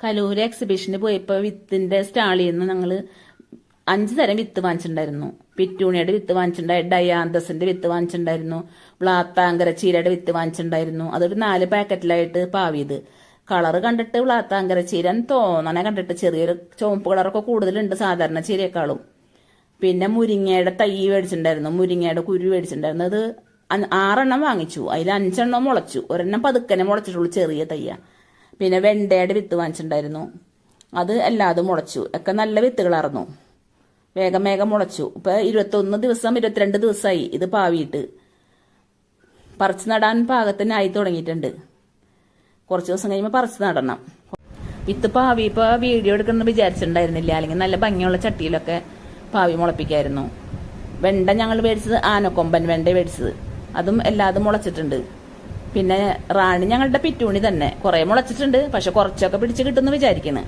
കലൂര് എക്സിബിഷന് പോയപ്പോ വിത്തിന്റെ സ്റ്റാളിൽ നിന്ന് ഞങ്ങള് 5 തരം വിത്ത് വാങ്ങിച്ചിട്ടുണ്ടായിരുന്നു. പിറ്റൂണിയുടെ വിത്ത് വാങ്ങിച്ചിട്ടുണ്ടായിരുന്നു, ഡയാന്തസിന്റെ വിത്ത് വാങ്ങിച്ചിട്ടുണ്ടായിരുന്നു, വ്ളാത്താങ്കര ചീരയുടെ വിത്ത് വാങ്ങിച്ചിട്ടുണ്ടായിരുന്നു. അതൊരു 4 പാക്കറ്റിലായിട്ട് പാവിയത്. കളറ് കണ്ടിട്ട് വ്ളാത്താങ്കര ചീരൻ തോന്നണേ കണ്ടിട്ട് ചെറിയൊരു ചുവപ്പ് കളറൊക്കെ കൂടുതലുണ്ട് സാധാരണ ചീരയെക്കാളും. പിന്നെ മുരിങ്ങയുടെ തൈ മേടിച്ചിട്ടുണ്ടായിരുന്നു, മുരിങ്ങയുടെ കുരു മേടിച്ചിട്ടുണ്ടായിരുന്നു. അത് 6 എണ്ണം വാങ്ങിച്ചു. അതിൽ 5 എണ്ണം മുളച്ചു, ഒരെണ്ണം പതുക്കനെ മുളച്ചിട്ടുള്ളൂ, ചെറിയ തയ്യ. പിന്നെ വെണ്ടയുടെ വിത്ത് വാങ്ങിച്ചിട്ടുണ്ടായിരുന്നു, അത് എല്ലാതും മുളച്ചു. ഒക്കെ നല്ല വിത്തുകളായിരുന്നു, വേഗം വേഗം മുളച്ചു. ഇപ്പൊ 21 ദിവസം 22 ദിവസമായി ഇത് പാവിയിട്ട്. പറിച്ചു നടാൻ പാകത്തിനായി തുടങ്ങിയിട്ടുണ്ട്. കുറച്ച് ദിവസം കഴിയുമ്പോൾ പറിച്ചു നടണം. വിത്ത് പാവി ഇപ്പൊ വീഡിയോ എടുക്കണമെന്ന് വിചാരിച്ചിട്ടുണ്ടായിരുന്നില്ല, അല്ലെങ്കിൽ നല്ല ഭംഗിയുള്ള ചട്ടിയിലൊക്കെ പാവി മുളപ്പിക്കായിരുന്നു. വെണ്ട ഞങ്ങൾ മേടിച്ചത് ആനക്കൊമ്പൻ വെണ്ട മേടിച്ചത്, അതും എല്ലാതും മുളച്ചിട്ടുണ്ട്. പിന്നെ റാണി ഞങ്ങളുടെ പിറ്റൂണി തന്നെ കുറെ മുളച്ചിട്ടുണ്ട്, പക്ഷെ കുറച്ചൊക്കെ പിടിച്ച് കിട്ടുമെന്ന് വിചാരിക്കണ്.